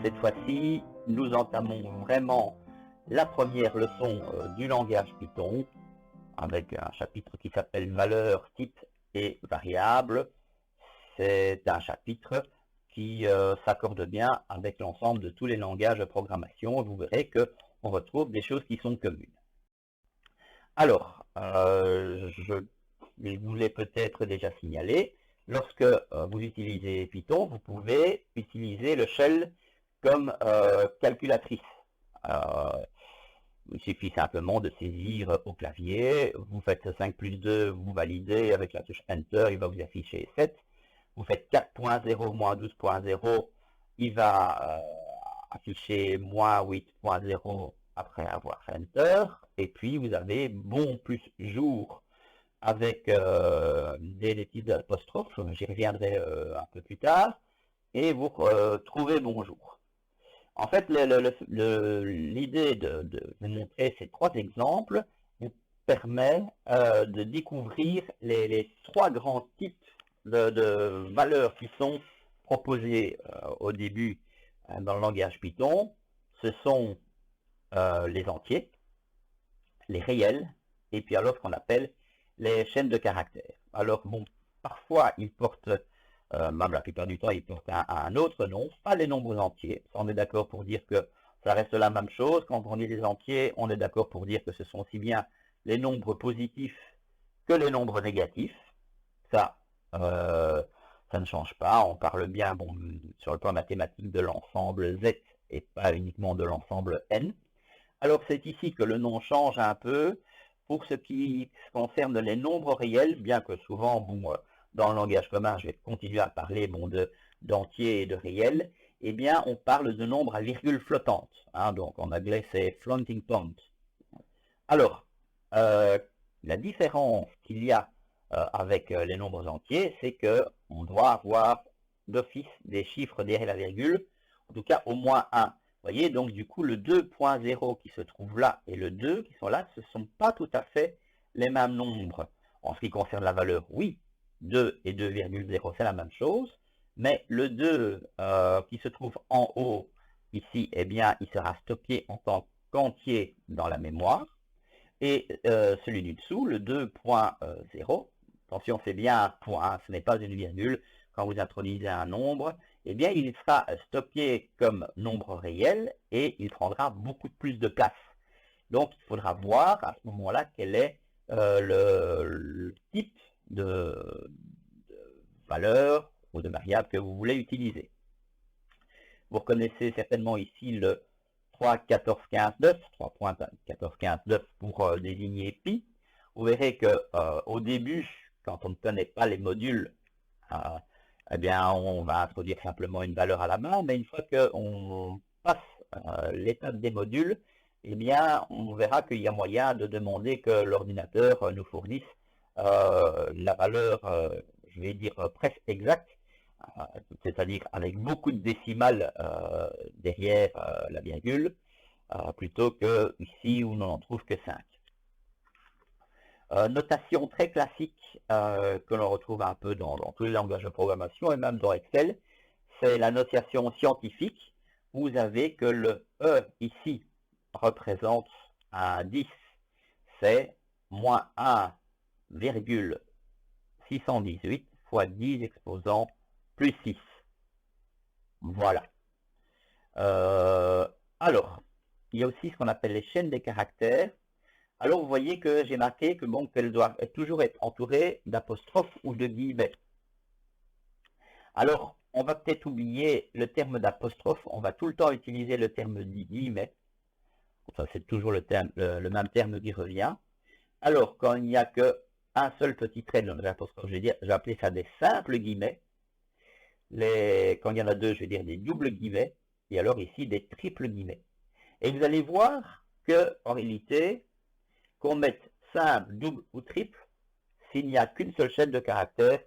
Cette fois-ci, nous entamons vraiment la première leçon du langage Python avec un chapitre qui s'appelle valeurs, types et variables. C'est un chapitre qui s'accorde bien avec l'ensemble de tous les langages de programmation. Vous verrez qu'on retrouve des choses qui sont communes. Alors, je vous l'ai peut-être déjà signalé, lorsque vous utilisez Python, vous pouvez utiliser le shell comme calculatrice. Il suffit simplement de saisir au clavier, vous faites 5 plus 2, vous validez avec la touche Enter, il va vous afficher 7. Vous faites 4.0 moins 12.0, il va afficher moins 8.0 après avoir fait Enter. Et puis vous avez bon plus jour avec des petits apostrophes, j'y reviendrai un peu plus tard, et vous trouvez bonjour. En fait, l'idée de vous montrer ces trois exemples vous permet de découvrir les trois grands types de valeurs qui sont proposées au début dans le langage Python. Ce sont les entiers, les réels, et puis alors ce qu'on appelle les chaînes de caractères. Alors bon, parfois ils portent, même la plupart du temps, ils portent un autre nom, pas les nombres entiers. Ça, on est d'accord pour dire que ça reste la même chose. Quand on dit les entiers, on est d'accord pour dire que ce sont aussi bien les nombres positifs que les nombres négatifs. Ça, ça ne change pas. On parle bien, bon, sur le plan mathématique, de l'ensemble Z et pas uniquement de l'ensemble N. Alors c'est ici que le nom change un peu pour ce qui concerne les nombres réels, bien que souvent, bon, dans le langage commun, je vais continuer à parler bon, d'entiers et de réels, eh bien on parle de nombres à virgule flottante, hein, donc en anglais c'est floating point. Alors, la différence qu'il y a avec les nombres entiers, c'est qu'on doit avoir d'office des chiffres derrière la virgule, en tout cas au moins un. Vous voyez, donc du coup, le 2.0 qui se trouve là et le 2 qui sont là, ce ne sont pas tout à fait les mêmes nombres. En ce qui concerne la valeur, oui, 2 et 2,0, c'est la même chose, mais le 2 qui se trouve en haut, ici, eh bien, il sera stocké en tant qu'entier dans la mémoire. Et celui du dessous, le 2.0, attention, c'est bien un point, ce n'est pas une virgule. Quand vous introduisez un nombre, eh bien, il sera stocké comme nombre réel et il prendra beaucoup plus de place. Donc, il faudra voir à ce moment-là quel est le type de valeur ou de variable que vous voulez utiliser. Vous reconnaissez certainement ici le 3, 14, 15, 9, 3.14, 15, 9 pour désigner pi. Vous verrez que au début, quand on ne connaît pas les modules, eh bien, on va introduire simplement une valeur à la main, mais une fois qu'on passe l'étape des modules, eh bien, on verra qu'il y a moyen de demander que l'ordinateur nous fournisse la valeur, je vais dire presque exacte, c'est-à-dire avec beaucoup de décimales derrière la virgule, plutôt que ici où on n'en trouve que 5. Notation très classique que l'on retrouve un peu dans tous les langages de programmation et même dans Excel, c'est la notation scientifique. Vous avez que le E ici représente un 10, c'est moins 1,618 fois 10 exposant plus 6. Voilà. Alors, il y a aussi ce qu'on appelle les chaînes des caractères. Alors, vous voyez que j'ai marqué que bon, qu'elles doivent toujours être entourées d'apostrophes ou de guillemets. Alors, on va peut-être oublier le terme d'apostrophe, on va tout le temps utiliser le terme guillemets. Ça, c'est toujours le même terme qui revient. Alors, quand il n'y a qu'un seul petit trait dans l'apostrophe, je vais appeler ça des simples guillemets. Quand il y en a deux, je vais dire des doubles guillemets. Et alors ici, des triples guillemets. Et vous allez voir que, en réalité, qu'on mette simple, double ou triple, s'il n'y a qu'une seule chaîne de caractères,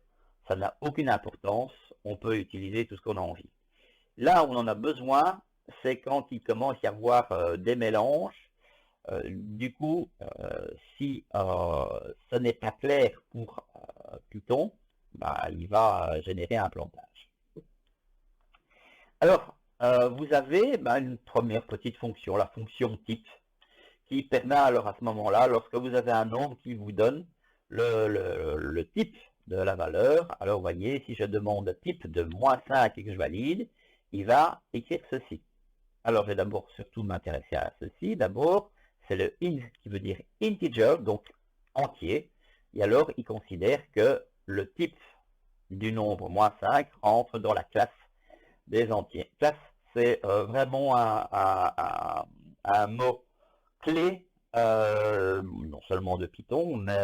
ça n'a aucune importance. On peut utiliser tout ce qu'on a envie. Là où on en a besoin, c'est quand il commence à y avoir des mélanges. Du coup, si ce n'est pas clair pour Python, bah, il va générer un plantage. Alors, vous avez une première petite fonction, la fonction type, qui permet alors à ce moment-là, lorsque vous avez un nombre qui vous donne le type de la valeur, alors vous voyez, si je demande type de -5 et que je valide, il va écrire ceci. Alors je vais d'abord surtout m'intéresser à ceci. D'abord, c'est le int qui veut dire integer, donc entier. Et alors, il considère que le type du nombre -5 rentre dans la classe des entiers. Classe, c'est vraiment un mot clé, non seulement de Python, mais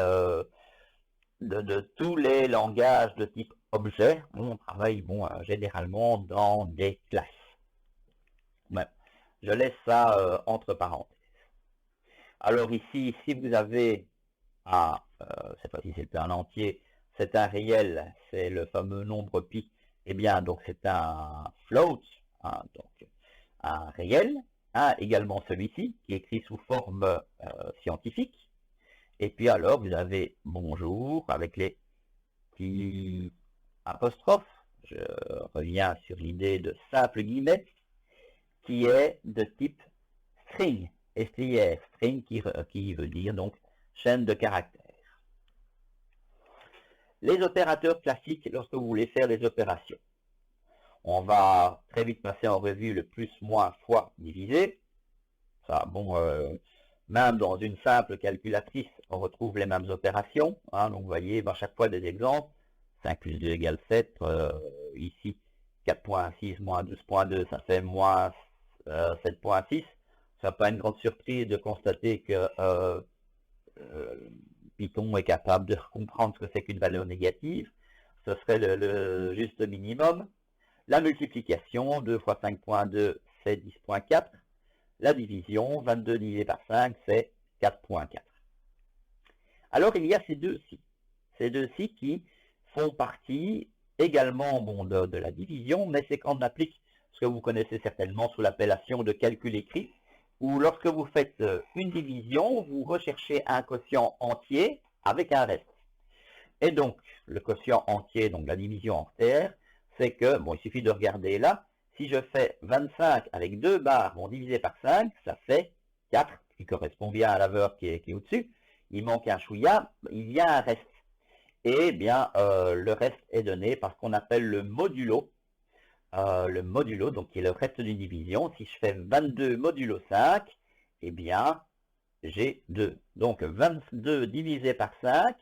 de tous les langages de type objet. On travaille généralement dans des classes. Ouais. Je laisse ça entre parenthèses. Alors ici, si vous avez cette fois-ci c'est un entier, c'est un réel, c'est le fameux nombre pi, eh bien donc c'est un float, donc un réel, également celui-ci qui est écrit sous forme scientifique. Et puis alors vous avez bonjour avec les petits apostrophes. Je reviens sur l'idée de simple guillemets qui est de type string, str, string qui veut dire donc chaîne de caractères. Les opérateurs classiques lorsque vous voulez faire des opérations. On va très vite passer en revue le plus, moins, fois, divisé. Ça, même dans une simple calculatrice, on retrouve les mêmes opérations. Donc vous voyez, à chaque fois des exemples. 5 plus 2 égale 7. Ici, 4.6 moins 12.2, ça fait moins 7.6. Ça n'a pas une grande surprise de constater que Python est capable de comprendre ce que c'est qu'une valeur négative. Ce serait le juste minimum. La multiplication, 2 fois 5.2, c'est 10.4. La division, 22 divisé par 5, c'est 4.4. Alors, il y a ces deux-ci qui font partie également de la division, mais c'est quand on applique ce que vous connaissez certainement sous l'appellation de calcul écrit, où lorsque vous faites une division, vous recherchez un quotient entier avec un reste. Et donc, le quotient entier, donc la division entière, c'est que, il suffit de regarder là, si je fais 25 avec 2 barres, divisé par 5, ça fait 4, qui correspond bien à la valeur qui est au-dessus. Il manque un chouïa, il y a un reste. Et bien, le reste est donné par ce qu'on appelle le modulo. Donc qui est le reste d'une division. Si je fais 22 modulo 5, eh bien, j'ai 2. Donc 22 divisé par 5,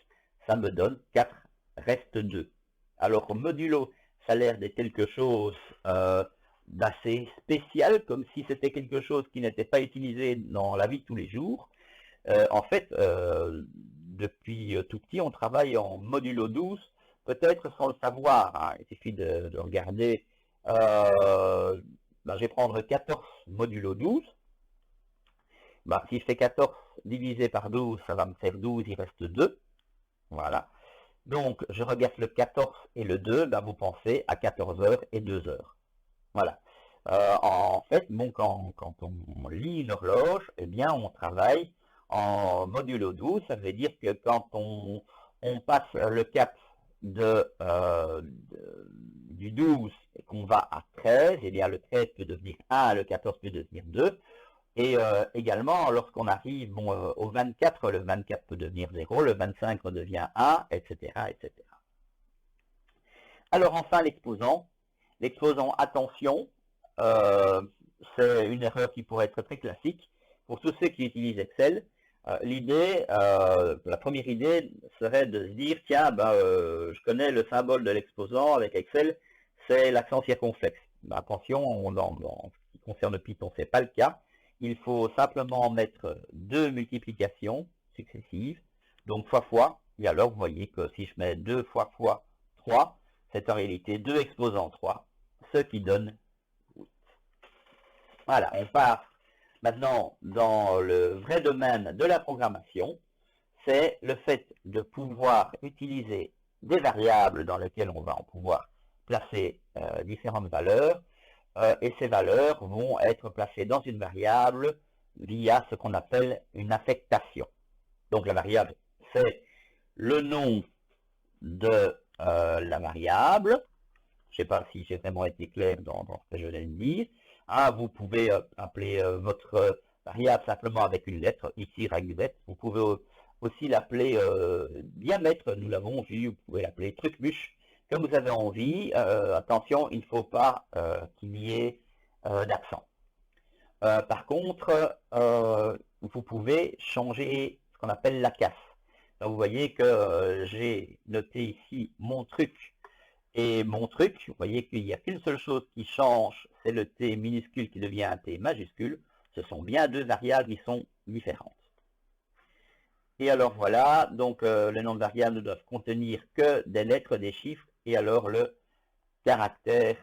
ça me donne 4, reste 2. Alors modulo, ça a l'air d'être quelque chose d'assez spécial, comme si c'était quelque chose qui n'était pas utilisé dans la vie de tous les jours. En fait, depuis tout petit, on travaille en modulo 12, peut-être sans le savoir. Il suffit de regarder. Je vais prendre 14 modulo 12. Si je fais 14 divisé par 12, ça va me faire 12, il reste 2. Voilà. Donc, je regarde le 14 et le 2, vous pensez à 14 heures et 2 heures. Voilà. En fait, quand on lit l'horloge, eh bien, on travaille en modulo 12. Ça veut dire que quand on passe le cap du 12 et qu'on va à 13, eh bien, le 13 peut devenir 1, le 14 peut devenir 2. Et également, lorsqu'on arrive au 24, le 24 peut devenir 0, le 25 redevient 1, etc., etc. Alors enfin, l'exposant. L'exposant, attention, c'est une erreur qui pourrait être très classique. Pour tous ceux qui utilisent Excel, la première idée serait de se dire, tiens, je connais le symbole de l'exposant avec Excel, c'est l'accent circonflexe. Attention, en ce qui concerne Python, ce n'est pas le cas. Il faut simplement mettre deux multiplications successives, donc fois, et alors vous voyez que si je mets 2 fois 3, c'est en réalité 2 exposants 3, ce qui donne 8. Voilà, on part maintenant dans le vrai domaine de la programmation, c'est le fait de pouvoir utiliser des variables dans lesquelles on va pouvoir placer différentes valeurs, et ces valeurs vont être placées dans une variable via ce qu'on appelle une affectation. Donc la variable, c'est le nom de la variable. Je ne sais pas si j'ai vraiment été clair dans ce que je viens de dire. Ah, vous pouvez appeler votre variable simplement avec une lettre, ici Y. Vous pouvez aussi l'appeler diamètre, nous l'avons vu, vous pouvez l'appeler trucmuche, comme vous avez envie. Attention, il ne faut pas qu'il y ait d'accent. Par contre, vous pouvez changer ce qu'on appelle la casse. Donc, vous voyez que j'ai noté ici mon truc et mon truc. Vous voyez qu'il n'y a qu'une seule chose qui change, c'est le T minuscule qui devient un T majuscule. Ce sont bien deux variables qui sont différentes. Et alors voilà, donc les noms de variables ne doivent contenir que des lettres, des chiffres, et alors le caractère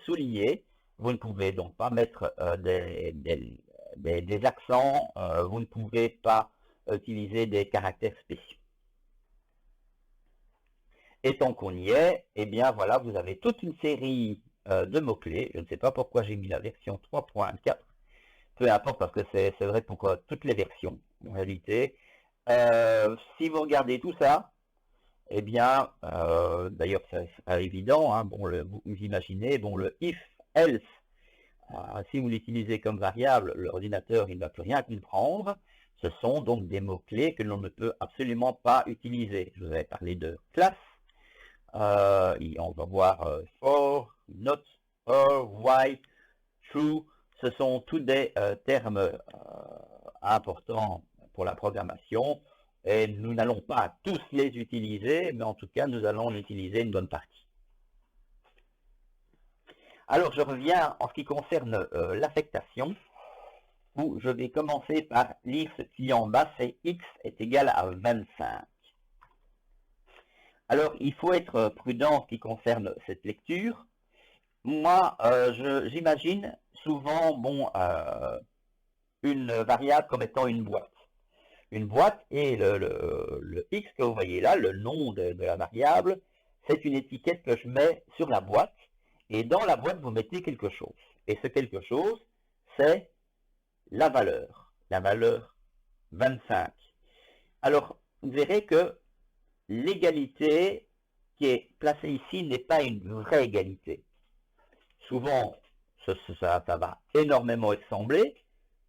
souligné. Vous ne pouvez donc pas mettre des accents, vous ne pouvez pas utiliser des caractères spéciaux. Et tant qu'on y est, eh bien voilà, vous avez toute une série de mots-clés. Je ne sais pas pourquoi j'ai mis la version 3.4. Peu importe, parce que c'est vrai pour toutes les versions, en réalité. Si vous regardez tout ça, eh bien, d'ailleurs, c'est pas évident, hein, bon, vous imaginez, bon, le if, else, si vous l'utilisez comme variable, l'ordinateur, il ne va plus rien comprendre. Ce sont donc des mots-clés que l'on ne peut absolument pas utiliser. Je vous avais parlé de classe. On va voir for, not, or, why, true. Ce sont tous des termes importants pour la programmation. Et nous n'allons pas tous les utiliser, mais en tout cas, nous allons en utiliser une bonne partie. Alors, je reviens en ce qui concerne l'affectation, où je vais commencer par lire ce qui est en bas, c'est x est égal à 25. Alors, il faut être prudent en ce qui concerne cette lecture. Moi, j'imagine souvent une variable comme étant une boîte. Une boîte et le x que vous voyez là, le nom de la variable, c'est une étiquette que je mets sur la boîte. Et dans la boîte, vous mettez quelque chose. Et ce quelque chose, c'est la valeur 25. Alors, vous verrez que l'égalité qui est placée ici n'est pas une vraie égalité. Souvent, ça va énormément ressembler.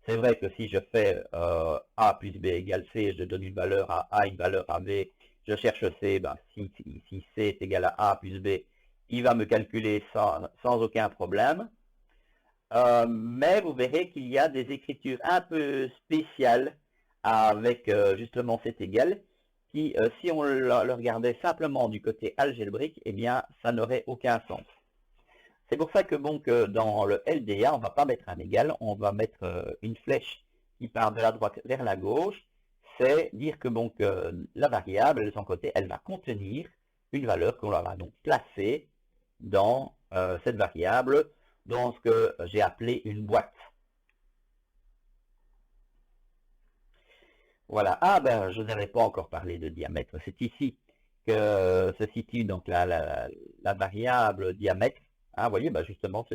C'est vrai que si je fais A plus B égale C, je donne une valeur à A, une valeur à B, je cherche C, ben, si C est égal à A plus B, il va me calculer ça sans aucun problème. Mais vous verrez qu'il y a des écritures un peu spéciales avec justement cet égal, qui, si on le regardait simplement du côté algébrique, eh bien, ça n'aurait aucun sens. C'est pour ça que dans le LDA, on ne va pas mettre un égal, on va mettre une flèche qui part de la droite vers la gauche. C'est dire que la variable, de son côté, elle va contenir une valeur qu'on va donc placer dans cette variable, dans ce que j'ai appelé une boîte. Voilà. Ah ben, je n'avais pas encore parlé de diamètre. C'est ici que se situe donc la variable diamètre. Ah, vous voyez, ben justement,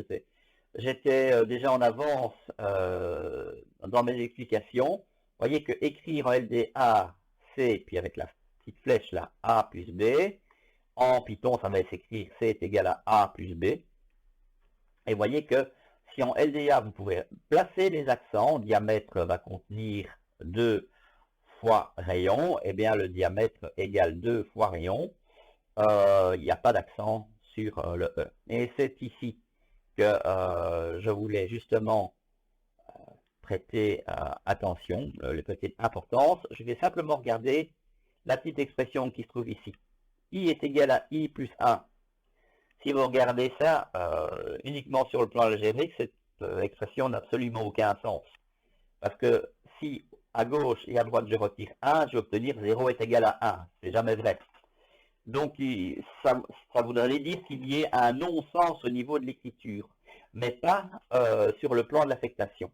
j'étais déjà en avance dans mes explications. Vous voyez que écrire en LDA, C, puis avec la petite flèche là, A plus B. En Python, ça va s'écrire C est égal à A plus B. Et vous voyez que si en LDA, vous pouvez placer les accents, diamètre va contenir 2 fois rayon, et bien le diamètre égale 2 fois rayon. Il n'y a pas d'accent sur le E. Et c'est ici que je voulais justement prêter attention, les petites importances. Je vais simplement regarder la petite expression qui se trouve ici. I est égal à I plus 1. Si vous regardez ça uniquement sur le plan algébrique, cette expression n'a absolument aucun sens. Parce que si à gauche et à droite je retire 1, je vais obtenir 0 est égal à 1. C'est jamais vrai. Donc ça voudrait dire qu'il y ait un non-sens au niveau de l'écriture, mais pas sur le plan de l'affectation.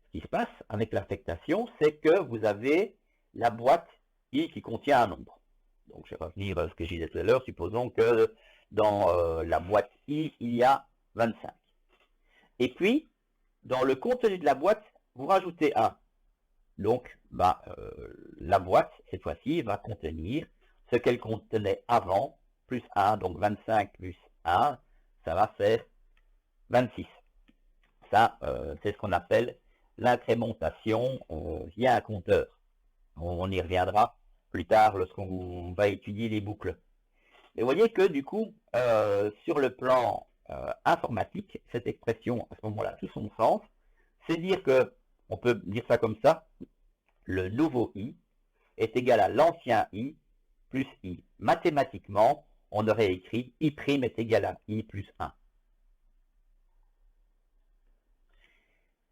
Ce qui se passe avec l'affectation, c'est que vous avez la boîte I qui contient un nombre. Donc je vais revenir à ce que je disais tout à l'heure, supposons que dans la boîte I, il y a 25. Et puis, dans le contenu de la boîte, vous rajoutez 1. Donc, la boîte, cette fois-ci, va contenir ce qu'elle contenait avant, plus 1, donc 25 plus 1, ça va faire 26. ça, c'est ce qu'on appelle l'incrémentation via un compteur. On y reviendra plus tard lorsqu'on va étudier les boucles. Et vous voyez que du coup, sur le plan informatique, cette expression, à ce moment-là, tout son sens, c'est dire que, on peut dire ça comme ça, le nouveau i est égal à l'ancien i plus i. Mathématiquement, on aurait écrit i' est égal à i plus 1.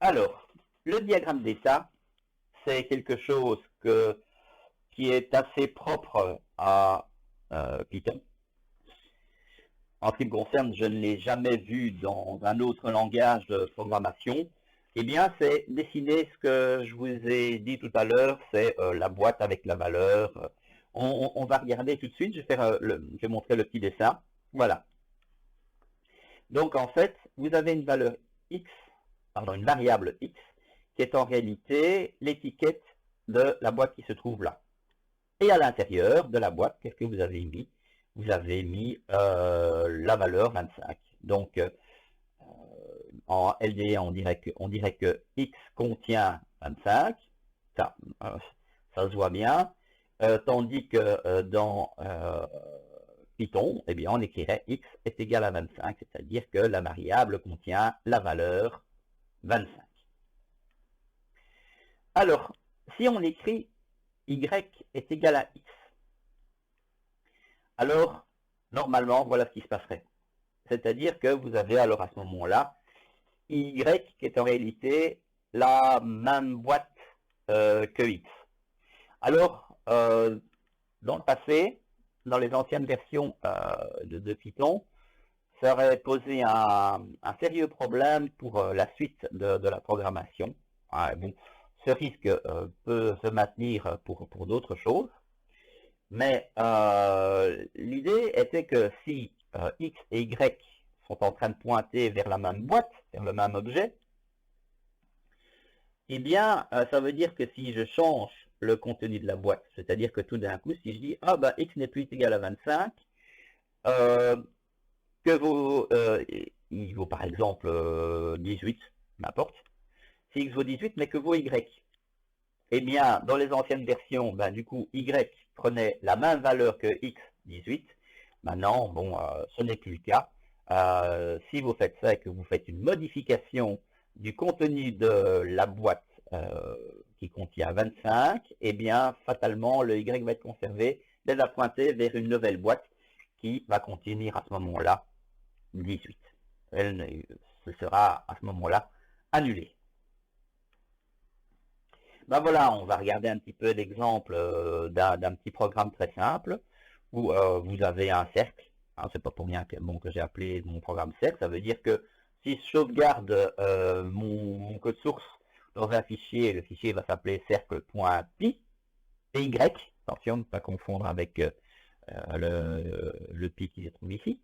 Alors, le diagramme d'état, c'est quelque chose qui est assez propre à Python. En ce qui me concerne, je ne l'ai jamais vu dans un autre langage de programmation. Eh bien, c'est dessiner ce que je vous ai dit tout à l'heure, c'est la boîte avec la valeur. On va regarder tout de suite, je vais montrer le petit dessin. Voilà. Donc, en fait, vous avez une valeur x, pardon, une variable x, qui est en réalité l'étiquette de la boîte qui se trouve là. Et à l'intérieur de la boîte, qu'est-ce que vous avez mis? Vous avez mis la valeur 25. Donc, en LDA, on dirait que x contient 25. Ça se voit bien. Tandis que dans Python, eh bien, on écrirait x est égal à 25, c'est-à-dire que la variable contient la valeur 25. Alors, si on écrit y est égal à x, alors, normalement, voilà ce qui se passerait. C'est-à-dire que vous avez alors à ce moment-là y qui est en réalité la même boîte que x. Alors, dans le passé, dans les anciennes versions de Python, ça aurait posé un sérieux problème pour la suite de la programmation. Bon, ce risque peut se maintenir pour d'autres choses. Mais l'idée était que si x et y sont en train de pointer vers la même boîte, vers le même objet, eh bien, ça veut dire que si je change le contenu de la boîte, c'est-à-dire que tout d'un coup, si je dis « Ah, bah, x n'est plus égal à 25 », il vaut par exemple 18, n'importe, si x vaut 18, mais que vaut y, eh bien, dans les anciennes versions, ben, du coup, y prenait la même valeur que x, 18. Maintenant, bon, ce n'est plus le cas. Si vous faites ça et que vous faites une modification du contenu de la boîte qui contient 25, eh bien, fatalement, le y va être conservé, il va pointer vers une nouvelle boîte qui va contenir à ce moment-là 18. Ce sera à ce moment-là annulé. Ben voilà, on va regarder un petit peu l'exemple d'un petit programme très simple où vous avez un cercle. Hein, c'est pas pour rien que j'ai appelé mon programme cercle. Ça veut dire que si je sauvegarde mon code source dans un fichier, le fichier va s'appeler cercle.py, py, attention, ne pas confondre avec le pi qui se trouve ici.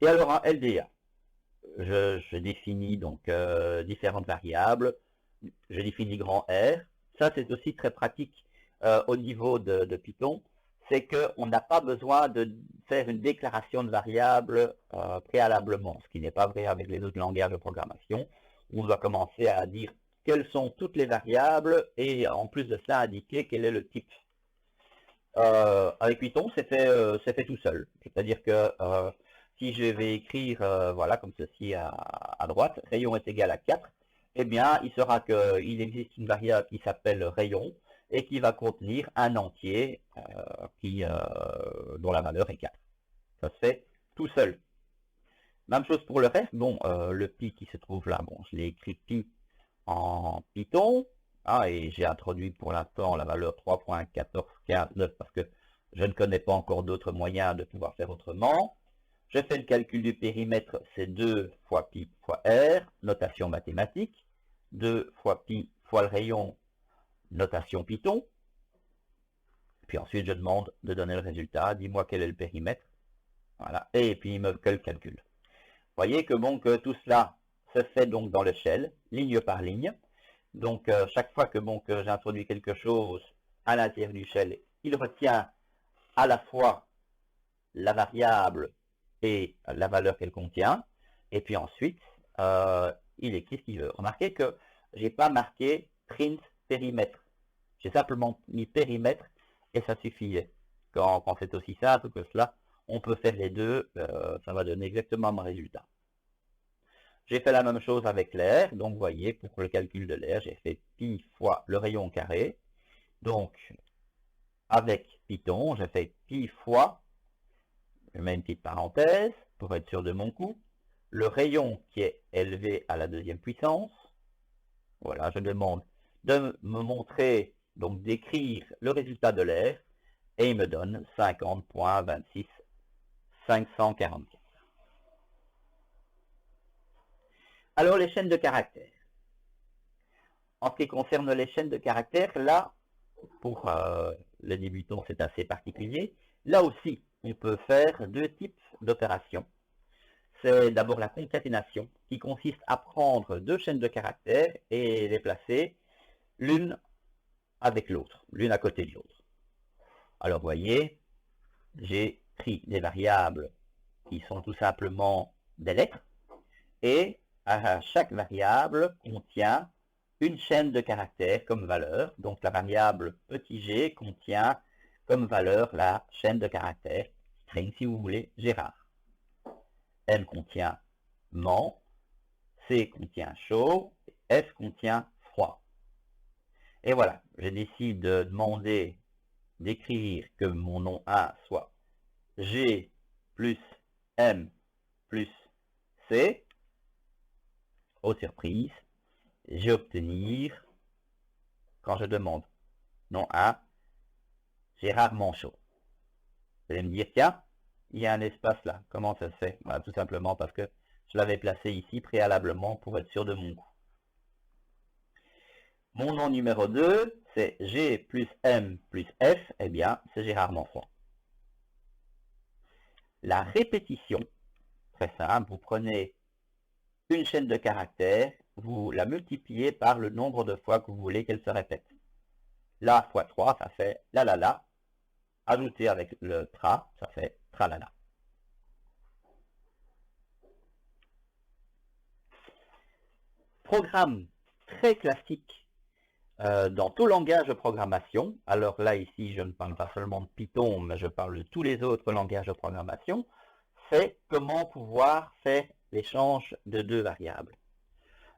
Et alors en LDA, je définis donc différentes variables. Je définis grand R. Ça, c'est aussi très pratique au niveau de Python. C'est qu'on n'a pas besoin de faire une déclaration de variable préalablement, ce qui n'est pas vrai avec les autres langages de programmation. On doit commencer à dire quelles sont toutes les variables et en plus de ça, indiquer quel est le type. Avec Python, c'est fait tout seul. C'est-à-dire que si je vais écrire, voilà, comme ceci à droite, rayon est égal à 4, eh bien, il sera qu'il existe une variable qui s'appelle rayon et qui va contenir un entier dont la valeur est 4. Ça se fait tout seul. Même chose pour le reste. Bon, le pi qui se trouve là, bon, je l'ai écrit pi en Python. Et j'ai introduit pour l'instant la valeur 3.1415 parce que je ne connais pas encore d'autres moyens de pouvoir faire autrement. Je fais le calcul du périmètre, c'est 2 fois pi fois r, notation mathématique. 2 fois pi fois le rayon, notation Python. Puis ensuite, je demande de donner le résultat. Dis-moi quel est le périmètre. Voilà. Et puis, il me fait le calcul. Vous voyez que, bon, que tout cela se fait donc dans le shell, ligne par ligne. Donc, chaque fois que, bon, que j'introduis quelque chose à l'intérieur du shell, il retient à la fois la variable et la valeur qu'elle contient. Et puis ensuite, il écrit ce qu'il veut. Remarquez que j'ai pas marqué print périmètre. J'ai simplement mis périmètre et ça suffisait. Quand c'est aussi simple que cela, on peut faire les deux, ça va donner exactement mon résultat. J'ai fait la même chose avec l'air, donc vous voyez, pour le calcul de l'air, j'ai fait pi fois le rayon carré. Donc, avec Python, j'ai fait pi fois, je mets une petite parenthèse pour être sûr de mon coup, le rayon qui est élevé à la deuxième puissance. Voilà, je demande de me montrer, donc d'écrire le résultat de l'air, et il me donne 50.26544. Alors les chaînes de caractères. En ce qui concerne les chaînes de caractères, là, pour les débutants, c'est assez particulier. Là aussi, on peut faire deux types d'opérations. C'est d'abord la concaténation, qui consiste à prendre deux chaînes de caractères et les placer l'une avec l'autre, l'une à côté de l'autre. Alors, vous voyez, j'ai pris des variables qui sont tout simplement des lettres, et chaque variable contient une chaîne de caractères comme valeur. Donc la variable petit g contient comme valeur la chaîne de caractères, string si vous voulez, Gérard. M contient ment, C contient chaud, F contient froid. Et voilà, je décide de demander d'écrire que mon nom 1 soit G plus M plus C. Aux surprises, je vais obtenir, quand je demande nom 1, Gérard Manchot. Vous allez me dire, tiens, il y a un espace là. Comment ça se fait? Bah, tout simplement parce que je l'avais placé ici préalablement pour être sûr de mon coup. Mon nom numéro 2, c'est G plus M plus F. Eh bien, c'est Gérard Manchot. La répétition, très simple, vous prenez une chaîne de caractères, vous la multipliez par le nombre de fois que vous voulez qu'elle se répète. La fois 3, ça fait la la la. Ajouter avec le tra, ça fait tralala. Programme très classique dans tout langage de programmation. Alors là, ici, je ne parle pas seulement de Python, mais je parle de tous les autres langages de programmation. C'est comment pouvoir faire l'échange de deux variables.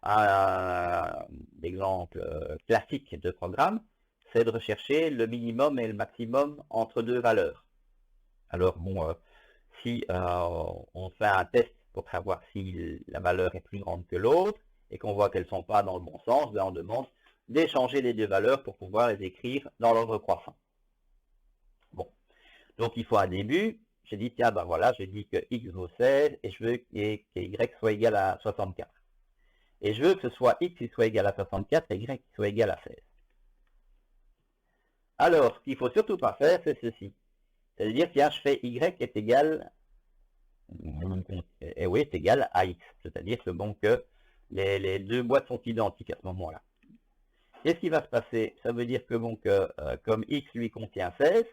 Un exemple classique de programme, c'est de rechercher le minimum et le maximum entre deux valeurs. Alors bon, si on fait un test pour savoir si la valeur est plus grande que l'autre et qu'on voit qu'elles ne sont pas dans le bon sens, ben on demande d'échanger les deux valeurs pour pouvoir les écrire dans l'ordre croissant. Bon, donc il faut un début. J'ai dit, tiens, ben voilà, j'ai dit que x vaut 16 et je veux que y soit égal à 64. Et je veux que ce soit x qui soit égal à 64 et y qui soit égal à 16. Alors, ce qu'il ne faut surtout pas faire, c'est ceci. C'est-à-dire, tiens, je fais y est égal, et oui, est égal à x. C'est-à-dire que bon, que les deux boîtes sont identiques à ce moment-là. Qu'est-ce qui va se passer? Ça veut dire que bon, que comme x lui contient 16,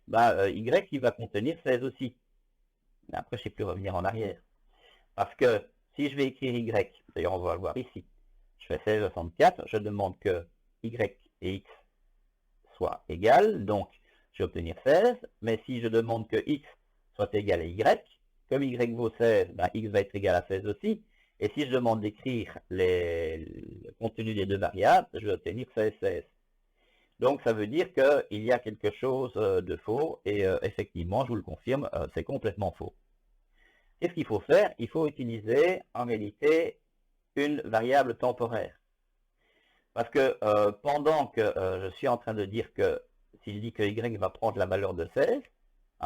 bah, y il va contenir 16 aussi. Mais après, je ne sais plus revenir en arrière. Parce que si je vais écrire y, d'ailleurs on va le voir ici, je fais 16, 64, je demande que y et x soient égales, donc je vais obtenir 16, mais si je demande que x soit égal à y, comme y vaut 16, ben, x va être égal à 16 aussi, et si je demande d'écrire le contenu des deux variables, je vais obtenir 16, 16. Donc ça veut dire qu'il y a quelque chose de faux, et effectivement, je vous le confirme, c'est complètement faux. Qu'est-ce qu'il faut faire? Il faut utiliser en réalité une variable temporaire. Parce que pendant que je suis en train de dire que si je dis que y va prendre la valeur de 16,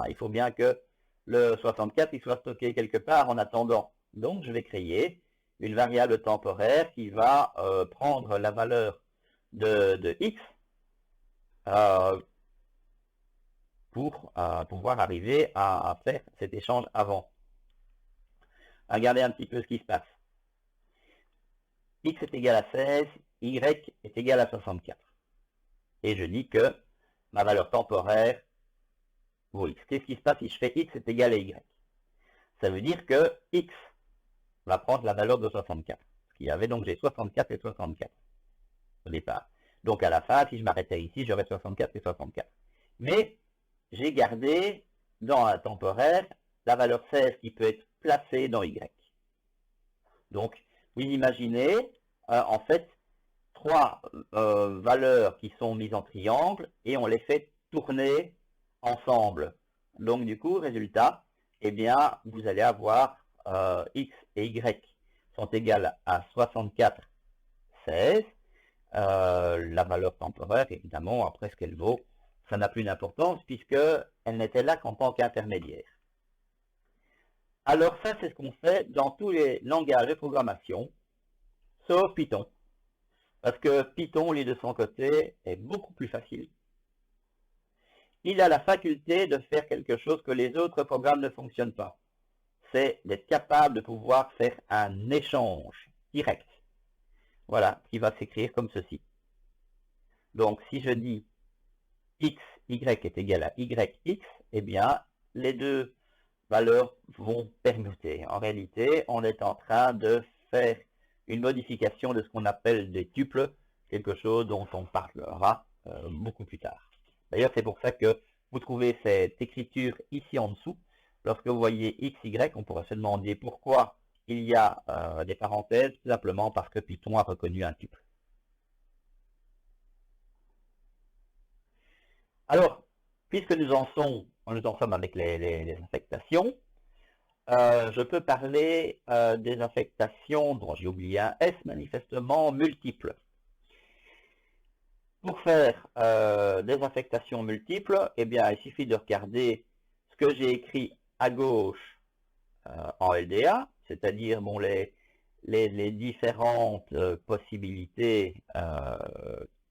il faut bien que le 64 il soit stocké quelque part en attendant. Donc je vais créer une variable temporaire qui va prendre la valeur de x pour pouvoir arriver à faire cet échange avant. Regardez un petit peu ce qui se passe. X est égal à 16, Y est égal à 64. Et je dis que ma valeur temporaire vaut X. Qu'est-ce qui se passe si je fais X est égal à Y? Ça veut dire que X va prendre la valeur de 64. qu'il y avait, donc j'ai 64 et 64 au départ. Donc à la fin, si je m'arrêtais ici, j'aurais 64 et 64. Mais j'ai gardé dans un temporaire la valeur 16 qui peut être placée dans Y. Donc, vous imaginez, en fait, trois valeurs qui sont mises en triangle et on les fait tourner ensemble. Donc, du coup, résultat, eh bien, vous allez avoir X et Y sont égales à 64, 16. La valeur temporaire, évidemment, après ce qu'elle vaut, ça n'a plus d'importance puisqu'elle n'était là qu'en tant qu'intermédiaire. Alors ça, c'est ce qu'on fait dans tous les langages de programmation, sauf Python. Parce que Python, lui, de son côté, est beaucoup plus facile. Il a la faculté de faire quelque chose que les autres programmes ne fonctionnent pas. C'est d'être capable de pouvoir faire un échange direct. Voilà, qui va s'écrire comme ceci. Donc, si je dis x, y est égal à yx, eh bien, les deux valeurs vont permuter. En réalité, on est en train de faire une modification de ce qu'on appelle des tuples, quelque chose dont on parlera beaucoup plus tard. D'ailleurs, c'est pour ça que vous trouvez cette écriture ici en dessous. Lorsque vous voyez x, y, on pourrait se demander pourquoi il y a des parenthèses, tout simplement parce que Python a reconnu un tuple. Alors, puisque nous en sommes avec les affectations, je peux parler des affectations, dont j'ai oublié un S, manifestement multiples. Pour faire des affectations multiples, eh bien, il suffit de regarder ce que j'ai écrit à gauche en LDA, c'est-à-dire bon, les différentes possibilités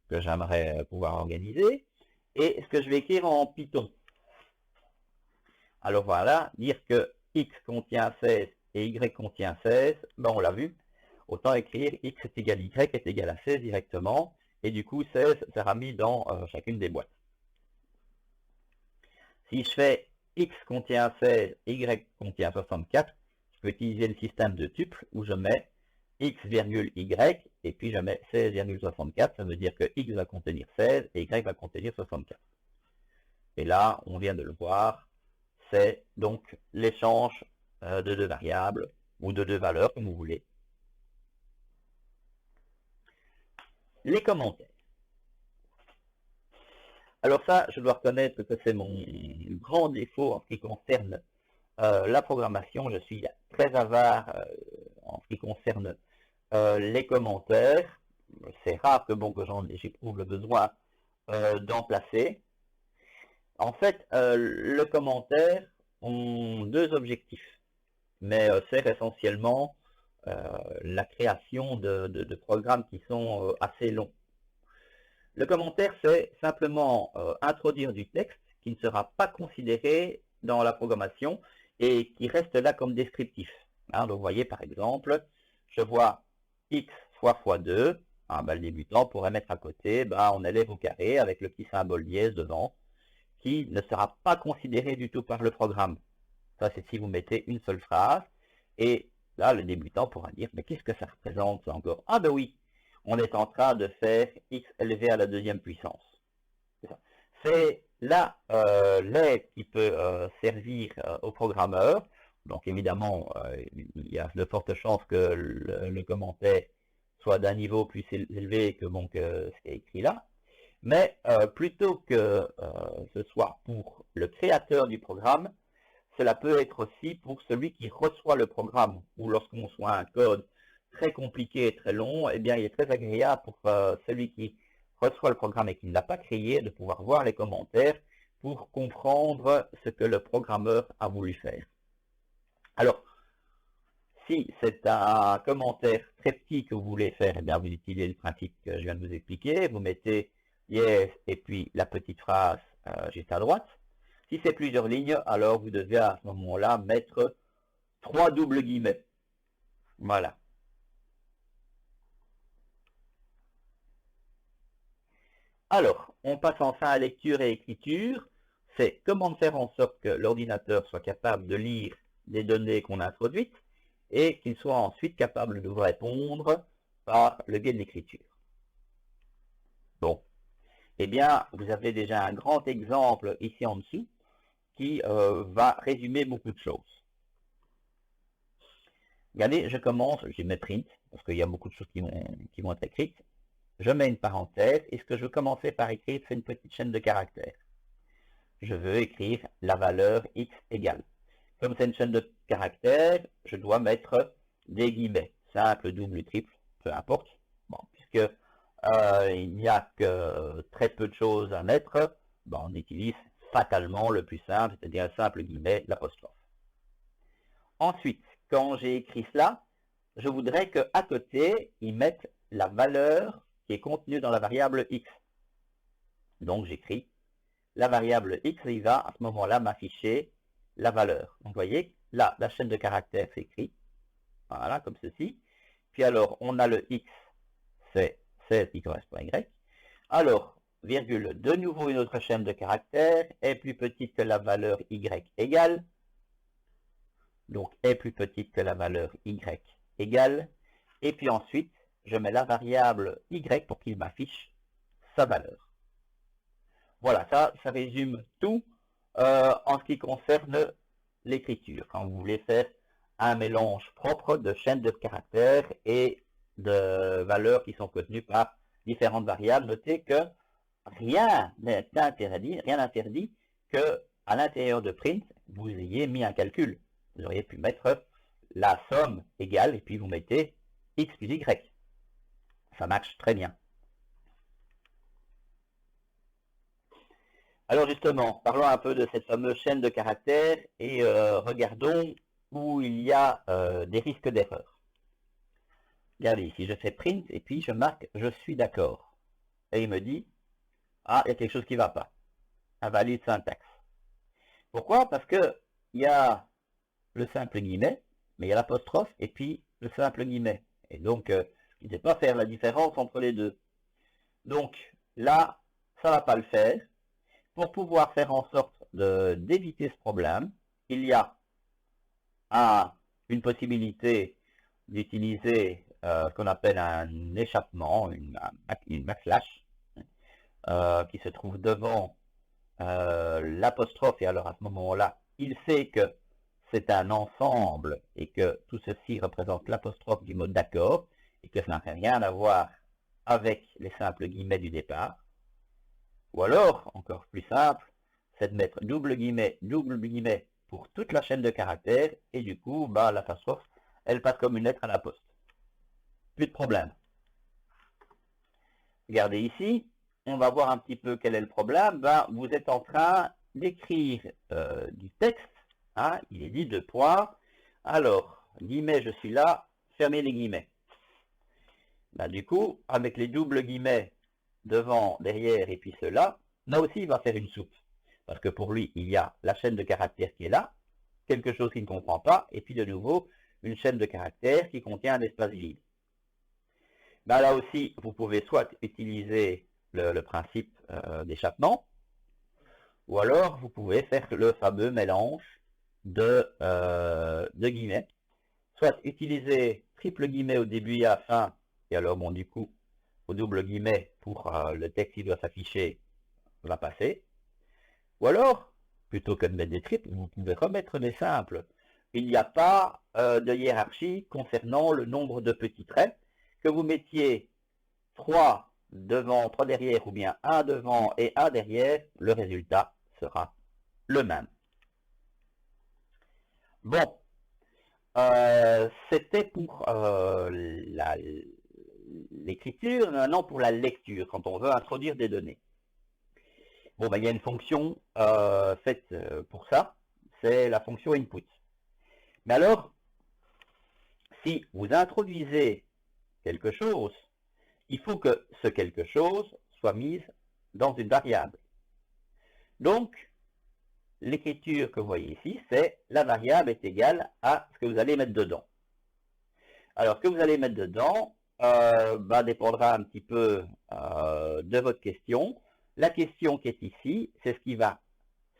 que j'aimerais pouvoir organiser, et ce que je vais écrire en Python. Alors voilà, dire que x contient 16 et y contient 16, ben on l'a vu. Autant écrire x est égal à y est égal à 16 directement, et du coup 16 sera mis dans chacune des boîtes. Si je fais x contient 16 et y contient 64, je peux utiliser le système de tuples où je mets x, y, et puis je mets 16,64, ça veut dire que x va contenir 16 et y va contenir 64. Et là, on vient de le voir, c'est donc l'échange de deux variables, ou de deux valeurs, comme vous voulez. Les commentaires. Alors ça, je dois reconnaître que c'est mon grand défaut en ce qui concerne la programmation. Je suis très avare en ce qui concerne les commentaires. C'est rare que j'éprouve le besoin d'en placer. En fait, le commentaire ont deux objectifs, mais sert essentiellement la création de programmes qui sont assez longs. Le commentaire, c'est simplement introduire du texte qui ne sera pas considéré dans la programmation et qui reste là comme descriptif. Hein, donc vous voyez par exemple, je vois x fois x2, le débutant pourrait mettre à côté, on élève au carré avec le petit symbole dièse devant, qui ne sera pas considéré du tout par le programme. Ça, c'est si vous mettez une seule phrase. Et là, le débutant pourra dire, mais qu'est-ce que ça représente ça encore? Ah ben oui, on est en train de faire x élevé à la deuxième puissance. C'est là l'aide qui peut servir au programmeur. Donc évidemment, il y a de fortes chances que le commentaire soit d'un niveau plus élevé que ce qui est écrit là. Mais plutôt que ce soit pour le créateur du programme, cela peut être aussi pour celui qui reçoit le programme, ou lorsqu'on reçoit un code très compliqué et très long, eh bien il est très agréable pour celui qui reçoit le programme et qui ne l'a pas créé, de pouvoir voir les commentaires pour comprendre ce que le programmeur a voulu faire. Alors, si c'est un commentaire très petit que vous voulez faire, eh bien vous utilisez le principe que je viens de vous expliquer, vous mettez yes et puis la petite phrase juste à droite. Si c'est plusieurs lignes, alors vous devez à ce moment-là mettre 3 doubles guillemets. Voilà. Alors, on passe enfin à lecture et écriture. C'est comment faire en sorte que l'ordinateur soit capable de lire les données qu'on a introduites et qu'il soit ensuite capable de vous répondre par le biais de l'écriture. Bon, eh bien, vous avez déjà un grand exemple ici en dessous qui va résumer beaucoup de choses. Regardez, je commence, je mets print, parce qu'il y a beaucoup de choses qui vont être écrites. Je mets une parenthèse, et ce que je veux commencer par écrire, c'est une petite chaîne de caractères. Je veux écrire la valeur x égale. Comme c'est une chaîne de caractères, je dois mettre des guillemets, simple, double, triple, peu importe. Bon, puisque il n'y a que très peu de choses à mettre, bon, on utilise fatalement le plus simple, c'est-à-dire un simple guillemet, l'apostrophe. Ensuite, quand j'ai écrit cela, je voudrais qu'à côté, ils mettent la valeur qui est contenue dans la variable x. Donc j'écris la variable x et il va à ce moment-là m'afficher la valeur. Donc vous voyez, là, la chaîne de caractères s'écrit, voilà, comme ceci. Puis alors, on a le x, c'est 16 qui correspond à y. Alors, virgule, de nouveau une autre chaîne de caractères, est plus petite que la valeur y égale. Donc, est plus petite que la valeur y égale. Et puis ensuite, je mets la variable y pour qu'il m'affiche sa valeur. Voilà, ça résume tout en ce qui concerne l'écriture. Quand vous voulez faire un mélange propre de chaînes de caractères et de valeurs qui sont contenues par différentes variables, notez que rien n'interdit que à l'intérieur de print, vous ayez mis un calcul. Vous auriez pu mettre la somme égale et puis vous mettez x plus y. Ça marche très bien. Alors justement, parlons un peu de cette fameuse chaîne de caractères et regardons où il y a des risques d'erreur. Regardez ici, je fais print et puis je marque « Je suis d'accord ». Et il me dit « Ah, il y a quelque chose qui ne va pas. Invalide syntaxe ». Pourquoi? Parce que il y a le simple guillemet, mais il y a l'apostrophe et puis le simple guillemet. Et donc, il ne sait pas faire la différence entre les deux. Donc, là, ça ne va pas le faire. Pour pouvoir faire en sorte d'éviter ce problème, il y a une possibilité d'utiliser ce qu'on appelle un échappement, une backslash, qui se trouve devant l'apostrophe, et alors à ce moment-là, il sait que c'est un ensemble et que tout ceci représente l'apostrophe du mot d'accord, et que ça n'a rien à voir avec les simples guillemets du départ. Ou alors, encore plus simple, c'est de mettre double guillemet pour toute la chaîne de caractères, et du coup, bah, l'apostrophe, elle passe comme une lettre à la poste. Plus de problème. Regardez ici, on va voir un petit peu quel est le problème. Ben, vous êtes en train d'écrire du texte, hein, il est dit 2 points. Alors, guillemets, je suis là, fermez les guillemets. Ben, du coup, avec les doubles guillemets devant, derrière et puis cela, là aussi il va faire une soupe. Parce que pour lui, il y a la chaîne de caractères qui est là, quelque chose qu'il ne comprend pas, et puis de nouveau, une chaîne de caractères qui contient un espace vide. Ben là aussi, vous pouvez soit utiliser le principe d'échappement, ou alors vous pouvez faire le fameux mélange de guillemets, soit utiliser triple guillemet au début et à la fin, et alors bon du coup, au double guillemet pour le texte qui doit s'afficher va passer, ou alors, plutôt que de mettre des triples, vous pouvez remettre des simples. Il n'y a pas de hiérarchie concernant le nombre de petits traits, que vous mettiez 3 devant, 3 derrière, ou bien 1 devant et 1 derrière, le résultat sera le même. Bon, c'était pour l'écriture, maintenant pour la lecture, quand on veut introduire des données. Bon, ben, il y a une fonction faite pour ça, c'est la fonction input. Mais alors, si vous introduisez quelque chose, il faut que ce quelque chose soit mis dans une variable. Donc, l'écriture que vous voyez ici, c'est la variable est égale à ce que vous allez mettre dedans. Alors, ce que vous allez mettre dedans dépendra un petit peu de votre question. La question qui est ici, c'est ce qui va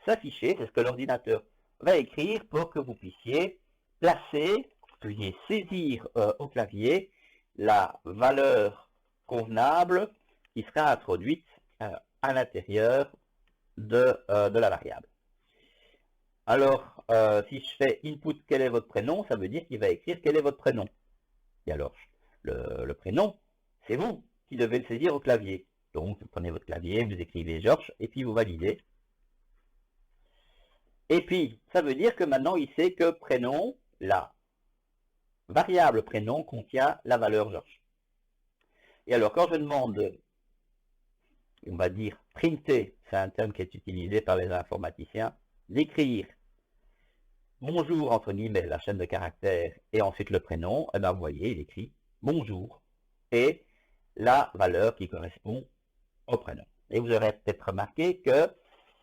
s'afficher, c'est ce que l'ordinateur va écrire pour que vous puissiez placer appuyez saisir au clavier la valeur convenable qui sera introduite à l'intérieur de la variable. Alors, si je fais input quel est votre prénom, ça veut dire qu'il va écrire quel est votre prénom. Et alors, le prénom, c'est vous qui devez le saisir au clavier. Donc, vous prenez votre clavier, vous écrivez Georges, et puis vous validez. Et puis, ça veut dire que maintenant, il sait que prénom, la variable prénom contient la valeur Georges. Et alors, quand je demande, on va dire printer, c'est un terme qui est utilisé par les informaticiens, d'écrire bonjour, entre guillemets, la chaîne de caractères, et ensuite le prénom, et bien vous voyez, il écrit bonjour, et la valeur qui correspond au prénom. Et vous aurez peut-être remarqué que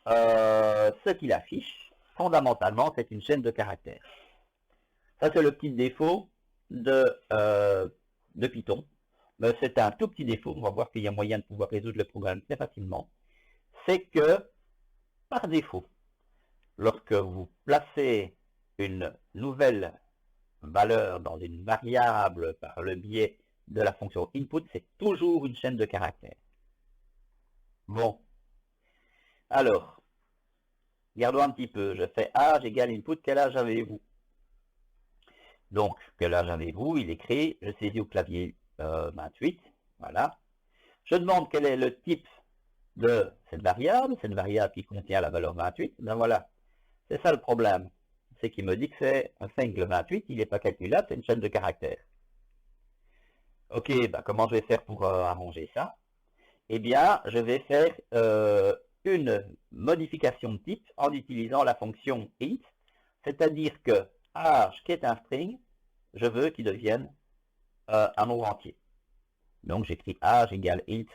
ce qu'il affiche, fondamentalement, c'est une chaîne de caractères. Ça, c'est le petit défaut de Python. Mais c'est un tout petit défaut, on va voir qu'il y a moyen de pouvoir résoudre le problème très facilement. C'est que, par défaut, lorsque vous placez une nouvelle valeur dans une variable par le biais de la fonction input, c'est toujours une chaîne de caractères. Bon. Alors, regardons un petit peu. Je fais âge égale input, quel âge avez-vous? Donc, quel âge avez-vous? Il écrit, je saisis au clavier 28, voilà. Je demande quel est le type de cette variable qui contient la valeur 28, ben voilà. C'est ça le problème. C'est qu'il me dit que c'est un string, le 28, il n'est pas calculable, c'est une chaîne de caractères. Ok, ben comment je vais faire pour arranger ça? Eh bien, je vais faire une modification de type en utilisant la fonction int, c'est-à-dire que âge, qui est un string, je veux qu'il devienne un nombre entier. Donc j'écris âge égale int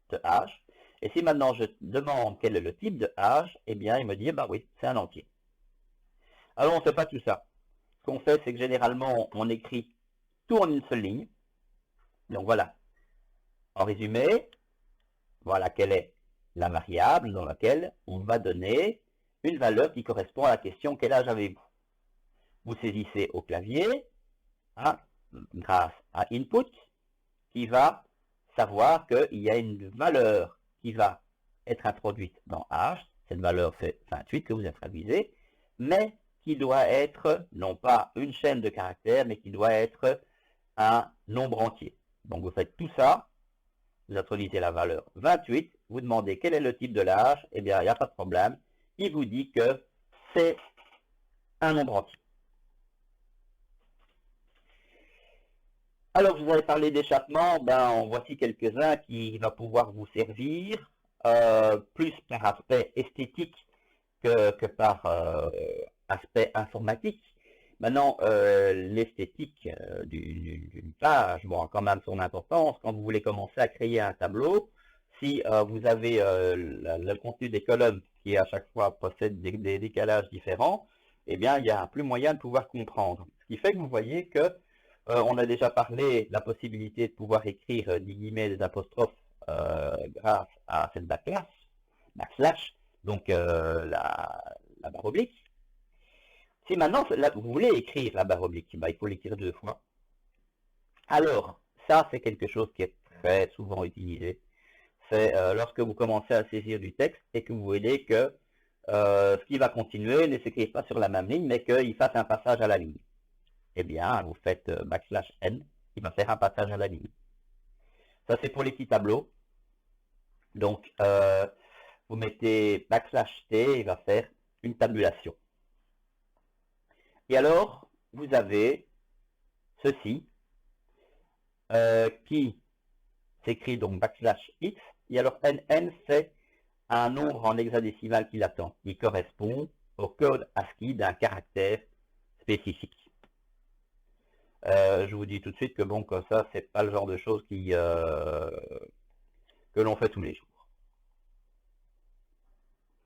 de âge. Et si maintenant je demande quel est le type de âge, eh bien il me dit, bah oui, c'est un entier. Alors on ne fait pas tout ça. Ce qu'on fait, c'est que généralement, on écrit tout en une seule ligne. Donc voilà. En résumé, voilà quelle est la variable dans laquelle on va donner une valeur qui correspond à la question quel âge avez-vous. Vous saisissez au clavier, hein, grâce à input, qui va savoir qu'il y a une valeur qui va être introduite dans âge. Cette valeur c'est 28 que vous avez traduisez, mais qui doit être non pas une chaîne de caractères, mais qui doit être un nombre entier. Donc vous faites tout ça, vous introduisez la valeur 28, vous demandez quel est le type de l'âge, eh bien il n'y a pas de problème, il vous dit que c'est un nombre entier. Alors je vous avais parlé d'échappement, ben en voici quelques-uns qui va pouvoir vous servir, plus par aspect esthétique que par aspect informatique. Maintenant, l'esthétique d'une page, bon, a quand même son importance. Quand vous voulez commencer à créer un tableau, si vous avez le contenu des colonnes qui à chaque fois possède des décalages différents, eh bien, il n'y a plus moyen de pouvoir comprendre. Ce qui fait que vous voyez que on a déjà parlé de la possibilité de pouvoir écrire des guillemets, des apostrophes grâce à cette backslash, donc la barre oblique. Si maintenant là, vous voulez écrire la barre oblique, ben, il faut l'écrire 2 fois. Alors, ça c'est quelque chose qui est très souvent utilisé. C'est lorsque vous commencez à saisir du texte et que vous voyez que ce qui va continuer ne s'écrive pas sur la même ligne, mais qu'il fasse un passage à la ligne. Eh bien, vous faites backslash n, qui va faire un passage à la ligne. Ça c'est pour les petits tableaux. Donc, vous mettez backslash t, il va faire une tabulation. Et alors, vous avez ceci, qui s'écrit donc backslash x, et alors nn, c'est un nombre en hexadécimal qui l'attend, qui correspond au code ASCII d'un caractère spécifique. Je vous dis tout de suite que bon, comme ça, c'est pas le genre de choses que l'on fait tous les jours.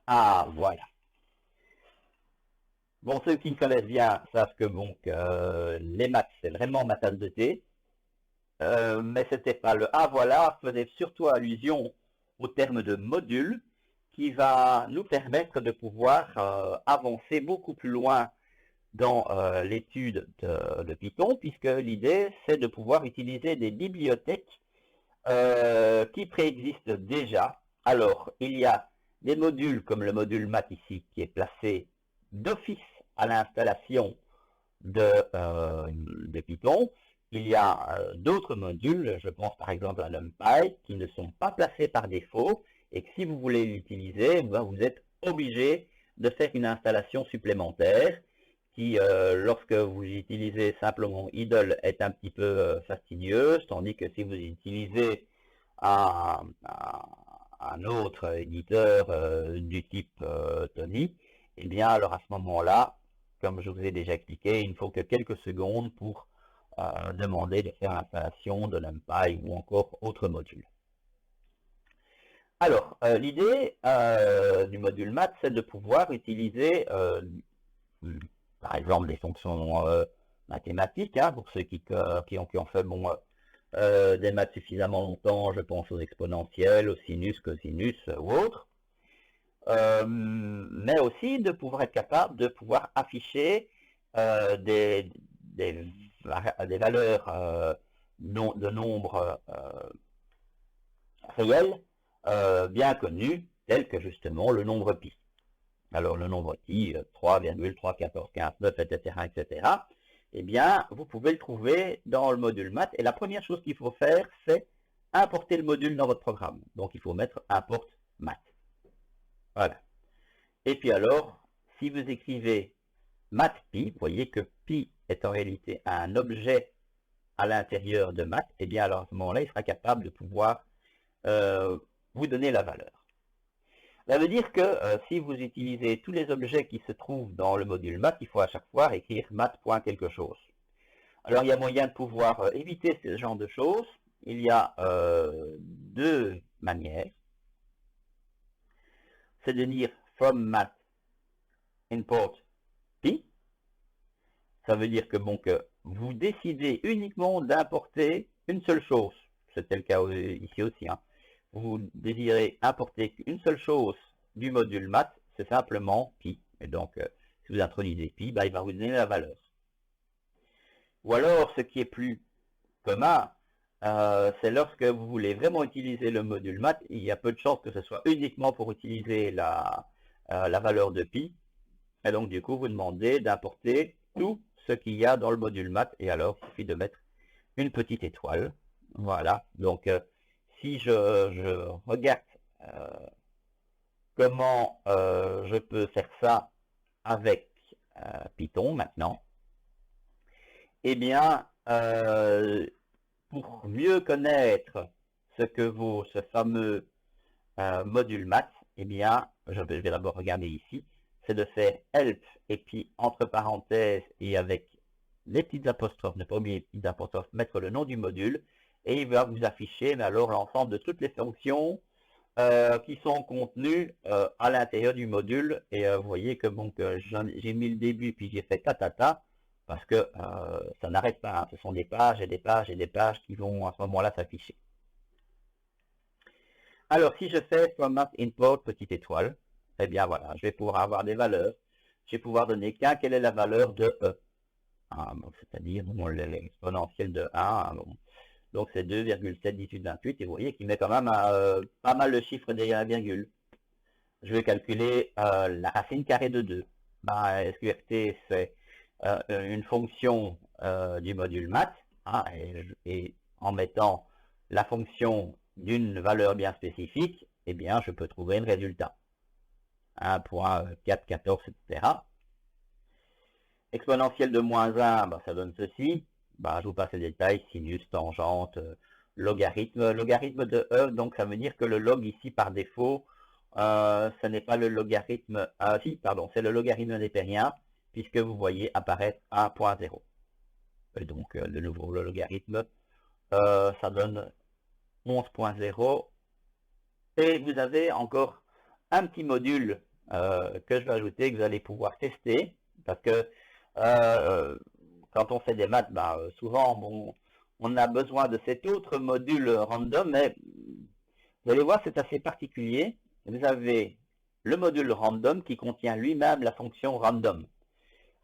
Ah, voilà. Bon, ceux qui me connaissent bien savent que bon, les maths, c'est vraiment ma tasse de thé. Mais c'était pas le ah voilà, faisait surtout allusion au terme de module qui va nous permettre de pouvoir avancer beaucoup plus loin dans l'étude de Python, puisque l'idée, c'est de pouvoir utiliser des bibliothèques qui préexistent déjà. Alors, il y a des modules comme le module math ici, qui est placé d'office à l'installation de Python. Il y a d'autres modules, je pense par exemple à NumPy, qui ne sont pas placés par défaut, et que si vous voulez l'utiliser, vous êtes obligé de faire une installation supplémentaire, qui, lorsque vous utilisez simplement idle, est un petit peu fastidieuse, tandis que si vous utilisez un autre éditeur du type Tony, eh bien alors à ce moment-là, comme je vous ai déjà expliqué, il ne faut que quelques secondes pour demander de faire l'installation de NumPy ou encore autre module. Alors, l'idée du module math, c'est de pouvoir utiliser par exemple des fonctions mathématiques, hein, pour ceux qui ont fait des maths suffisamment longtemps, je pense aux exponentielles, aux sinus, cosinus ou autres, mais aussi de pouvoir être capable de pouvoir afficher des valeurs de nombres réels bien connus, tels que justement le nombre pi. Alors le nombre pi, 3,3, 14, 15, 9, etc., etc., eh bien, vous pouvez le trouver dans le module math. Et la première chose qu'il faut faire, c'est importer le module dans votre programme. Donc, il faut mettre import math. Voilà. Et puis alors, si vous écrivez math.pi, vous voyez que pi est en réalité un objet à l'intérieur de math. Eh bien, alors à ce moment-là, il sera capable de pouvoir vous donner la valeur. Ça veut dire que si vous utilisez tous les objets qui se trouvent dans le module math, il faut à chaque fois écrire math.quelque chose. Alors il y a moyen de pouvoir éviter ce genre de choses. Il y a deux manières. C'est de dire from math import pi. Ça veut dire que, que vous décidez uniquement d'importer une seule chose. C'était le cas ici aussi. Hein. Vous désirez importer une seule chose du module math, c'est simplement pi. Et donc, si vous introduisez pi, il va vous donner la valeur. Ou alors, ce qui est plus commun, c'est lorsque vous voulez vraiment utiliser le module math, il y a peu de chances que ce soit uniquement pour utiliser la valeur de pi. Et donc, du coup, vous demandez d'importer tout ce qu'il y a dans le module math. Et alors, il suffit de mettre une petite étoile. Voilà. Donc, si je regarde comment je peux faire ça avec Python maintenant, eh bien, pour mieux connaître ce que vaut ce fameux module math, eh bien, je vais d'abord regarder ici, c'est de faire help et puis entre parenthèses et avec les petites apostrophes, ne pas oublier les petites apostrophes, mettre le nom du module et il va vous afficher mais alors l'ensemble de toutes les fonctions qui sont contenues à l'intérieur du module. Et vous voyez que j'ai mis le début puis j'ai fait tatata parce que ça n'arrête pas. Hein. Ce sont des pages et des pages et des pages qui vont à ce moment-là s'afficher. Alors, si je fais from math import petite étoile, eh bien voilà, je vais pouvoir avoir des valeurs. Je vais pouvoir donner quelle est la valeur de E. Ah, c'est-à-dire l'exponentielle de 1. Donc c'est 2,71828 et vous voyez qu'il met quand même pas mal le chiffre derrière la virgule. Je vais calculer la racine carrée de 2. SQRT c'est une fonction du module math hein, et en mettant la fonction d'une valeur bien spécifique, eh bien je peux trouver un résultat. 1.414, etc. Exponentielle de moins 1, ça donne ceci. Je vous passe les détails, sinus, tangente, logarithme. Logarithme de E, donc ça veut dire que le log ici par défaut, ce n'est pas le logarithme, c'est le logarithme népérien, puisque vous voyez apparaître 1.0. Et donc, de nouveau, le logarithme, ça donne 11.0. Et vous avez encore un petit module que je vais ajouter, que vous allez pouvoir tester, parce que quand on fait des maths, souvent on a besoin de cet autre module random, mais vous allez voir c'est assez particulier. Vous avez le module random qui contient lui-même la fonction random.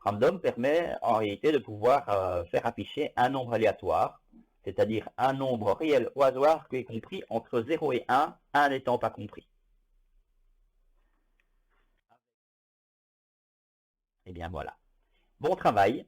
Random permet en réalité de pouvoir faire afficher un nombre aléatoire, c'est-à-dire un nombre réel au hasard qui est compris entre 0 et 1 n'étant pas compris. Et bien voilà. Bon travail.